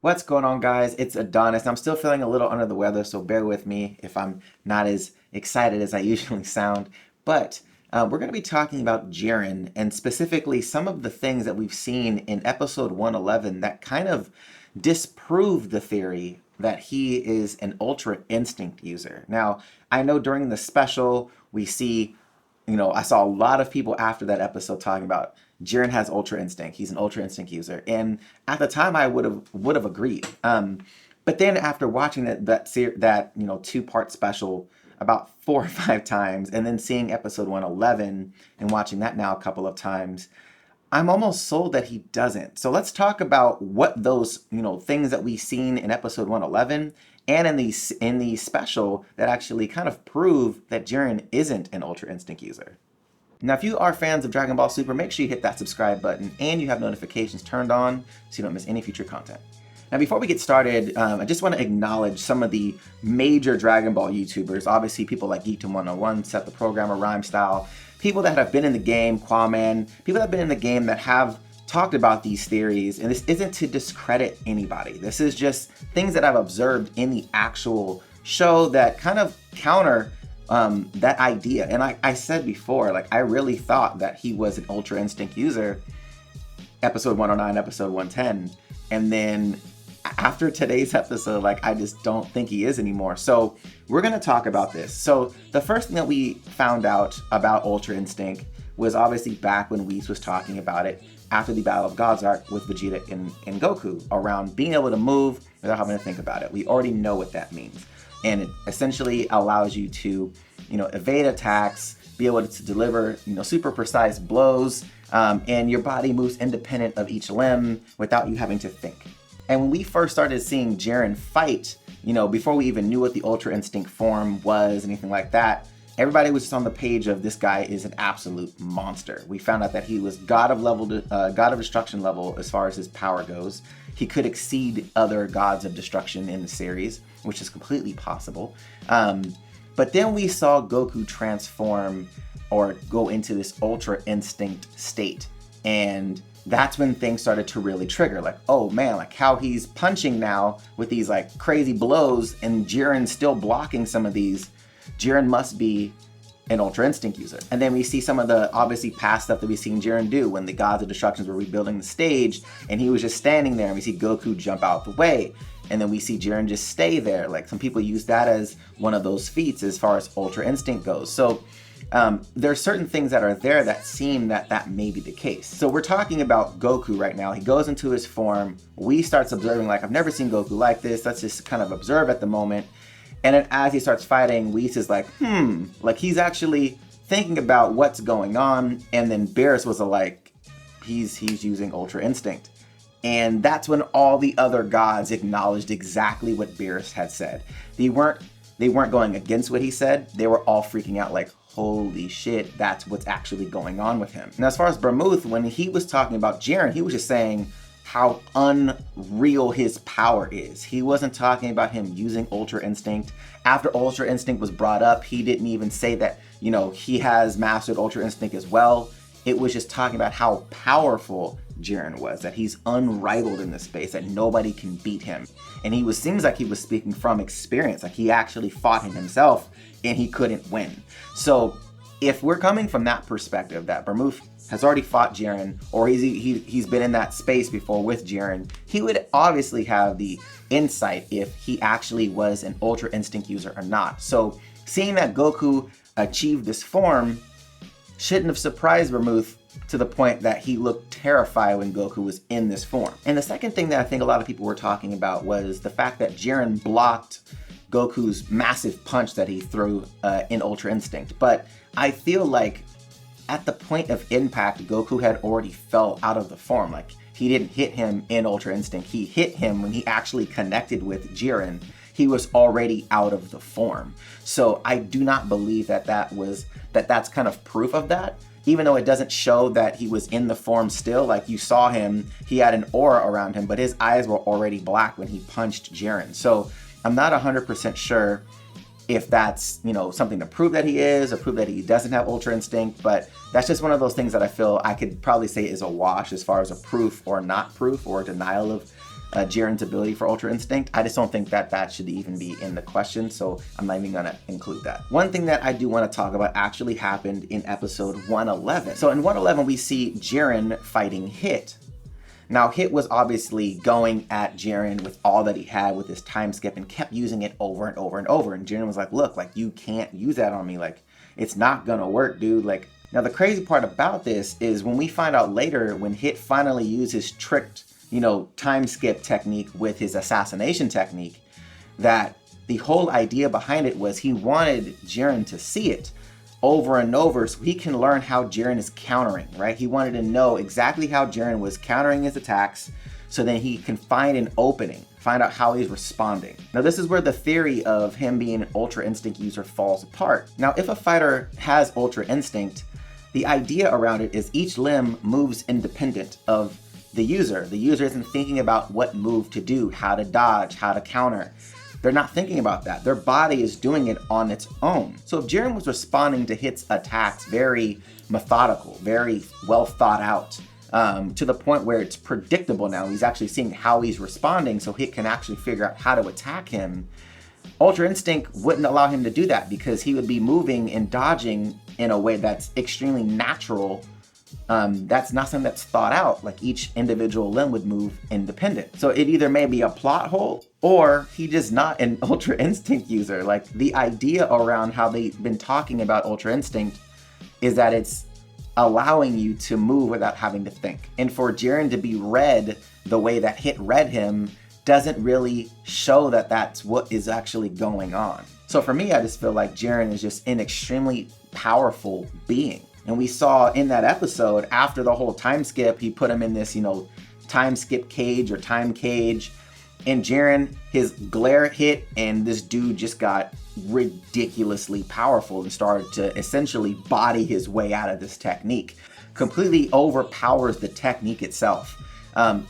What's going on, guys? It's Adonis. I'm still feeling a little under the weather, so bear with me if I'm not as excited as I usually sound. But we're going to be talking about Jiren and specifically some of the things that we've seen in episode 111 that kind of disprove the theory that he is an Ultra Instinct user. Now, I know during the special we see, I saw a lot of people after that episode talking about Jiren has Ultra Instinct. He's an Ultra Instinct user, and at the time I would have agreed. But then after watching that 2-part special about 4 or 5 times, and then seeing episode 111 and watching that now a couple of times, I'm almost sold that he doesn't. So let's talk about what those things that we've seen in episode 111 and in the special that actually kind of prove that Jiren isn't an Ultra Instinct user. Now, if you are fans of Dragon Ball Super, make sure you hit that subscribe button and you have notifications turned on so you don't miss any future content. Now, before we get started, I just want to acknowledge some of the major Dragon Ball YouTubers. Obviously, people like Geekdom 101, Seth the Programmer, Rhyme Style, people that have been in the game, Quaman, people that have been in the game that have talked about these theories. And this isn't to discredit anybody. This is just things that I've observed in the actual show that kind of counter that idea. And I said before, I really thought that he was an Ultra Instinct user, episode 109, episode 110. And then after today's episode, I just don't think he is anymore. So we're going to talk about this. So the first thing that we found out about Ultra Instinct was obviously back when Whis was talking about it after the Battle of Gods arc with Vegeta and Goku around being able to move without having to think about it. We already know what that means. And it essentially allows you to, evade attacks, be able to deliver, super precise blows, and your body moves independent of each limb without you having to think. And when we first started seeing Jiren fight, before we even knew what the Ultra Instinct form was, anything like that, everybody was just on the page of this guy is an absolute monster. We found out that he was God of Destruction level as far as his power goes. He could exceed other gods of destruction in the series, which is completely possible. But then we saw Goku transform or go into this Ultra Instinct state. And that's when things started to really trigger. Oh man, how he's punching now with these crazy blows and Jiren's still blocking some of these. Jiren must be an Ultra Instinct user. And then we see some of the obviously past stuff that we've seen Jiren do when the Gods of Destructions were rebuilding the stage and he was just standing there and we see Goku jump out the way. And then we see Jiren just stay there. Some people use that as one of those feats as far as Ultra Instinct goes. So there are certain things that are there that seem that may be the case. So we're talking about Goku right now. He goes into his form. We starts observing I've never seen Goku like this. Let's just kind of observe at the moment. And then as he starts fighting, Whis is he's actually thinking about what's going on. And then Beerus was he's using Ultra Instinct. And that's when all the other gods acknowledged exactly what Beerus had said. They weren't going against what he said. They were all freaking out holy shit, that's what's actually going on with him. And as far as Bermuth, when he was talking about Jiren, he was just saying how unreal his power is. He wasn't talking about him using Ultra Instinct. After Ultra Instinct was brought up, he didn't even say that, he has mastered Ultra Instinct as well. It was just talking about how powerful Jiren was, that he's unrivaled in this space, that nobody can beat him. And seems like he was speaking from experience, he actually fought him himself and he couldn't win. So if we're coming from that perspective, that Bermuth has already fought Jiren, or he's been in that space before with Jiren, he would obviously have the insight if he actually was an Ultra Instinct user or not. So seeing that Goku achieved this form shouldn't have surprised Bermuth to the point that he looked terrified when Goku was in this form. And the second thing that I think a lot of people were talking about was the fact that Jiren blocked Goku's massive punch that he threw in Ultra Instinct. But I feel at the point of impact, Goku had already fell out of the form. He didn't hit him in Ultra Instinct. He hit him when he actually connected with Jiren. He was already out of the form. So I do not believe that's kind of proof of that. Even though it doesn't show that he was in the form still, you saw him, he had an aura around him, but his eyes were already black when he punched Jiren. So I'm not 100% sure if that's, something to prove that he is, or prove that he doesn't have Ultra Instinct, but that's just one of those things that I feel I could probably say is a wash as far as a proof or not proof or denial Jiren's ability for Ultra Instinct. I just don't think that that should even be in the question, so I'm not even gonna include that. One thing that I do want to talk about actually happened in episode 111. So in 111, we see Jiren fighting Hit. Now, Hit was obviously going at Jiren with all that he had with his time skip and kept using it over and over and over. And Jiren was like, look, like, you can't use that on me. Like, it's not gonna work, dude. Like, now the crazy part about this is when we find out later, when Hit finally used his tricked, time skip technique with his assassination technique, that the whole idea behind it was he wanted Jiren to see it over and over so he can learn how Jiren is countering, right? He wanted to know exactly how Jiren was countering his attacks so then he can find an opening, find out how he's responding. Now this is where the theory of him being an Ultra Instinct user falls apart. Now if a fighter has Ultra Instinct, the idea around it is each limb moves independent of the user. The user isn't thinking about what move to do, how to dodge, how to counter. They're not thinking about that. Their body is doing it on its own. So if Jiren was responding to Hit's attacks very methodical, very well thought out, to the point where it's predictable now, he's actually seeing how he's responding so Hit can actually figure out how to attack him, Ultra Instinct wouldn't allow him to do that because he would be moving and dodging in a way that's extremely natural. That's not something that's thought out. Like each individual limb would move independent. So it either may be a plot hole or he just not an Ultra Instinct user. Like the idea around how they've been talking about Ultra Instinct is that it's allowing you to move without having to think. And for Jiren to be read the way that Hit read him doesn't really show that that's what is actually going on. So for me, I just feel like Jiren is just an extremely powerful being. And we saw in that episode, after the whole time skip, he put him in this, time skip cage or time cage. And Jiren, his glare hit, and this dude just got ridiculously powerful and started to essentially body his way out of this technique. Completely overpowers the technique itself.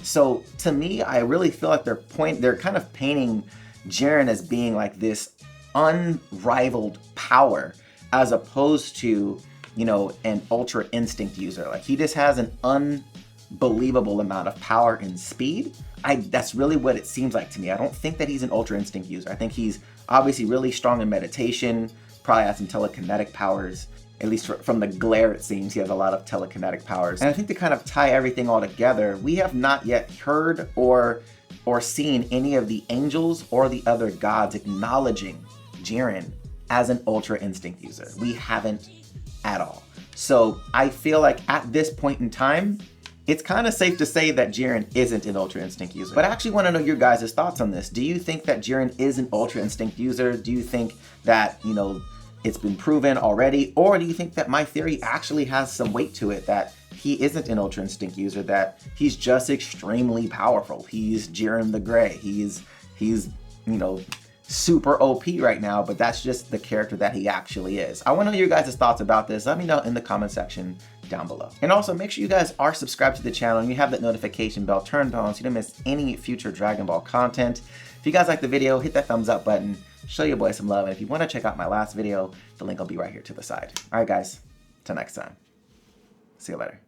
So to me, I really feel like they're kind of painting Jiren as being like this unrivaled power, as opposed to, an Ultra Instinct user. Like he just has an unbelievable amount of power and speed. That's really what it seems like to me. I don't think that he's an Ultra Instinct user. I think he's obviously really strong in meditation, probably has some telekinetic powers. At least from the glare, it seems he has a lot of telekinetic powers. And I think to kind of tie everything all together, we have not yet heard or seen any of the angels or the other gods acknowledging Jiren as an Ultra Instinct user. We haven't at all. So I feel like at this point in time, it's kind of safe to say that Jiren isn't an Ultra Instinct user. But I actually want to know your guys' thoughts on this. Do you think that Jiren is an Ultra Instinct user? Do you think that, it's been proven already? Or do you think that my theory actually has some weight to it, that he isn't an Ultra Instinct user, that he's just extremely powerful? He's Jiren the Gray. He's super OP right now, but that's just the character that he actually is. I want to know your guys' thoughts about this. Let me know in the comment section down below. And also make sure you guys are subscribed to the channel and you have that notification bell turned on so you don't miss any future Dragon Ball content. If you guys like the video, hit that thumbs up button, show your boy some love, and if you want to check out my last video, the link will be right here to the side. All right, guys, till next time. See you later.